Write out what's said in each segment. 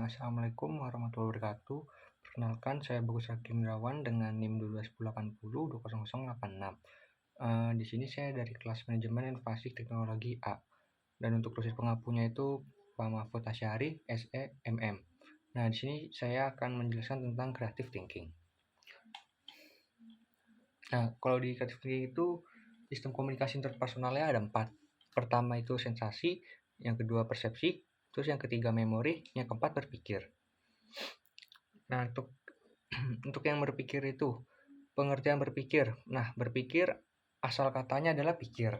Assalamualaikum warahmatullahi wabarakatuh. Perkenalkan, saya Bagus Hakim Irawan dengan NIM 128020086. Di sini saya dari kelas Manajemen Inovasi Teknologi A. Dan untuk dosis pengampunya itu Pak Mahfud Asyari, SE, MM. Nah, di sini saya akan menjelaskan tentang creative thinking. Nah, kalau di creative thinking itu sistem komunikasi interpersonalnya ada 4. Pertama itu sensasi, yang kedua persepsi, terus yang ketiga memori, yang keempat berpikir. Nah, untuk yang berpikir itu, pengertian berpikir. Nah, berpikir asal katanya adalah pikir.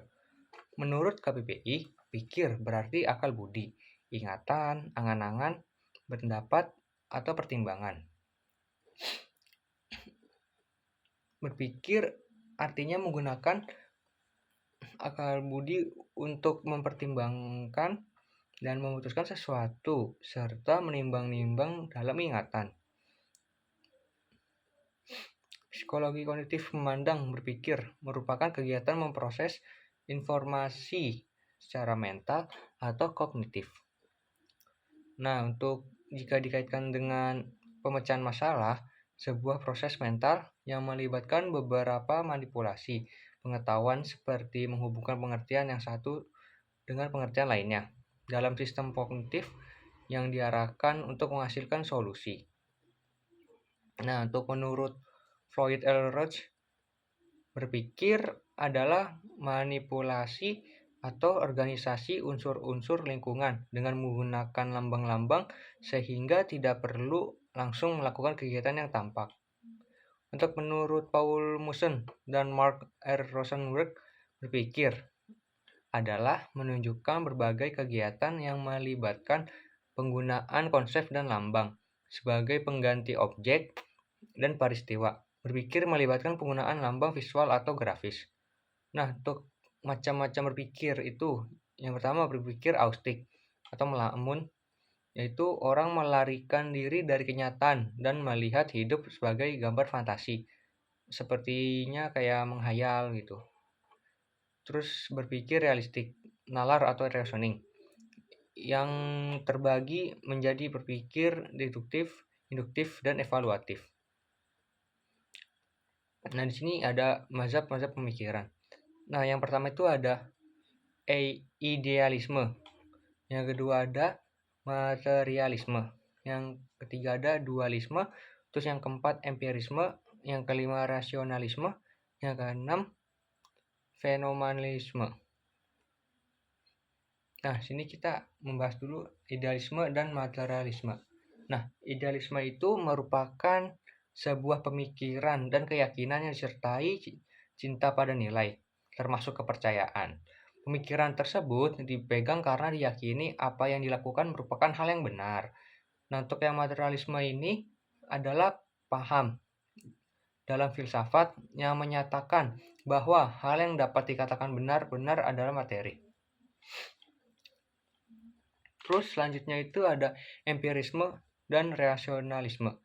Menurut KBBI, pikir berarti akal budi, ingatan, angan-angan, pendapat, atau pertimbangan. Berpikir artinya menggunakan akal budi untuk mempertimbangkan dan memutuskan sesuatu, serta menimbang-nimbang dalam ingatan. Psikologi kognitif memandang berpikir merupakan kegiatan memproses informasi secara mental atau kognitif. Nah, untuk jika dikaitkan dengan pemecahan masalah, sebuah proses mental yang melibatkan beberapa manipulasi pengetahuan seperti menghubungkan pengertian yang satu dengan pengertian lainnya dalam sistem kognitif yang diarahkan untuk menghasilkan solusi. Nah, untuk menurut Floyd L. Roach, berpikir adalah manipulasi atau organisasi unsur-unsur lingkungan dengan menggunakan lambang-lambang sehingga tidak perlu langsung melakukan kegiatan yang tampak. Untuk menurut Paul Musen dan Mark R. Rosenberg, berpikir adalah menunjukkan berbagai kegiatan yang melibatkan penggunaan konsep dan lambang sebagai pengganti objek dan peristiwa. Berpikir melibatkan penggunaan lambang visual atau grafis. Nah, untuk macam-macam berpikir itu, yang pertama berpikir austik atau melamun, yaitu orang melarikan diri dari kenyataan dan melihat hidup sebagai gambar fantasi, sepertinya kayak menghayal gitu. Terus berpikir realistik, nalar atau reasoning, yang terbagi menjadi berpikir deduktif, induktif, dan evaluatif. Nah, di sini ada mazhab-mazhab pemikiran. Nah, yang pertama itu ada idealisme. Yang kedua ada materialisme. Yang ketiga ada dualisme. Terus yang keempat empirisme. Yang kelima rasionalisme. Yang keenam fenomenalisme. Nah, sini kita membahas dulu idealisme dan materialisme. Nah, idealisme itu merupakan sebuah pemikiran dan keyakinan yang disertai cinta pada nilai, termasuk kepercayaan. Pemikiran tersebut dipegang karena diyakini apa yang dilakukan merupakan hal yang benar. Nah, untuk yang materialisme ini adalah paham dalam filsafat yang menyatakan bahwa hal yang dapat dikatakan benar-benar adalah materi. Terus selanjutnya itu ada empirisme dan rasionalisme.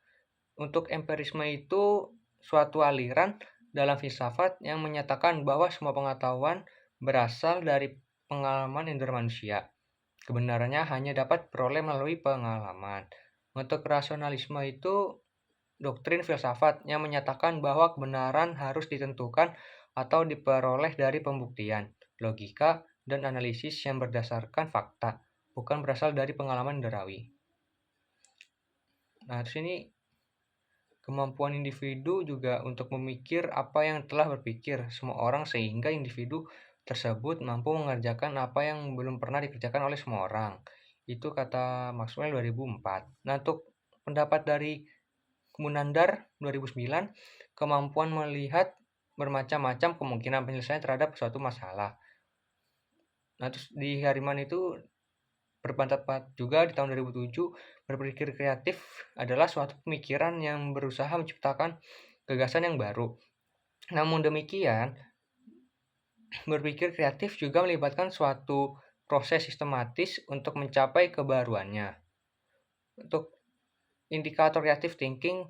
Untuk empirisme itu suatu aliran dalam filsafat yang menyatakan bahwa semua pengetahuan berasal dari pengalaman indera manusia. Kebenarannya hanya dapat peroleh melalui pengalaman. Untuk rasionalisme itu doktrin filsafat yang menyatakan bahwa kebenaran harus ditentukan atau diperoleh dari pembuktian, logika, dan analisis yang berdasarkan fakta, bukan berasal dari pengalaman inderawi. Nah, di sini kemampuan individu juga untuk memikir apa yang telah berpikir semua orang sehingga individu tersebut mampu mengerjakan apa yang belum pernah dikerjakan oleh semua orang. Itu kata Maxwell 2004. Nah, untuk pendapat dari Munandar 2009, kemampuan melihat bermacam-macam kemungkinan penyelesaian terhadap suatu masalah. Nah, terus di Hariman itu berpendapat juga di tahun 2007, berpikir kreatif adalah suatu pemikiran yang berusaha menciptakan gagasan yang baru. Namun demikian, berpikir kreatif juga melibatkan suatu proses sistematis untuk mencapai kebaruannya. Untuk indikator creative thinking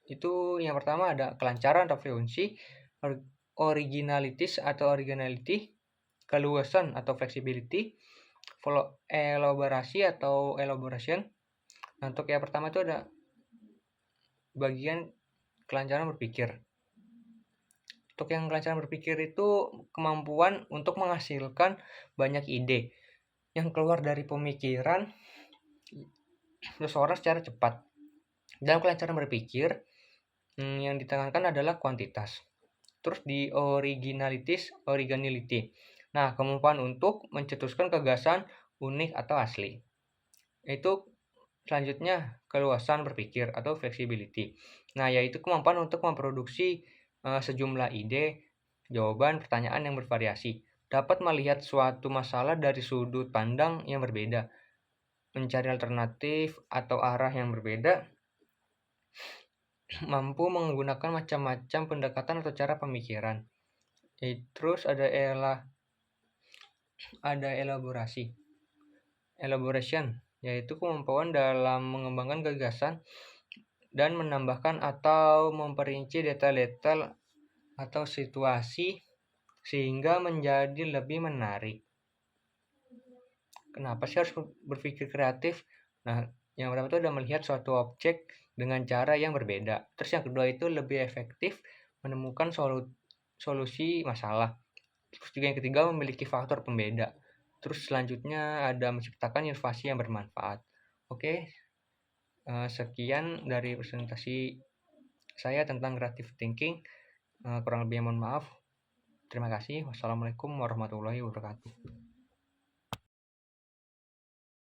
itu yang pertama ada kelancaran atau fluency, originalities atau originality, keluasan atau flexibility, elaborasi atau elaboration. Nah, untuk yang pertama itu ada bagian kelancaran berpikir. Untuk yang kelancaran berpikir itu kemampuan untuk menghasilkan banyak ide yang keluar dari pemikiran seseorang secara cepat. Dalam kelancaran berpikir, yang ditekankan adalah kuantitas. Terus di originality. Nah, kemampuan untuk mencetuskan gagasan unik atau asli. Itu selanjutnya keluasan berpikir atau flexibility. Nah, yaitu kemampuan untuk memproduksi sejumlah ide, jawaban, pertanyaan yang bervariasi. Dapat melihat suatu masalah dari sudut pandang yang berbeda, mencari alternatif atau arah yang berbeda, mampu menggunakan macam-macam pendekatan atau cara pemikiran. Terus ada elaboration, yaitu kemampuan dalam mengembangkan gagasan dan menambahkan atau memperinci detail-detail atau situasi sehingga menjadi lebih menarik. Kenapa sih harus berpikir kreatif? Nah, yang pertama itu adalah melihat suatu objek dengan cara yang berbeda. Terus yang kedua itu lebih efektif menemukan solusi masalah. Terus juga yang ketiga memiliki faktor pembeda. Terus selanjutnya ada menciptakan inovasi yang bermanfaat. Oke, sekian dari presentasi saya tentang creative thinking. Kurang lebihnya mohon maaf. Terima kasih. Wassalamualaikum warahmatullahi wabarakatuh.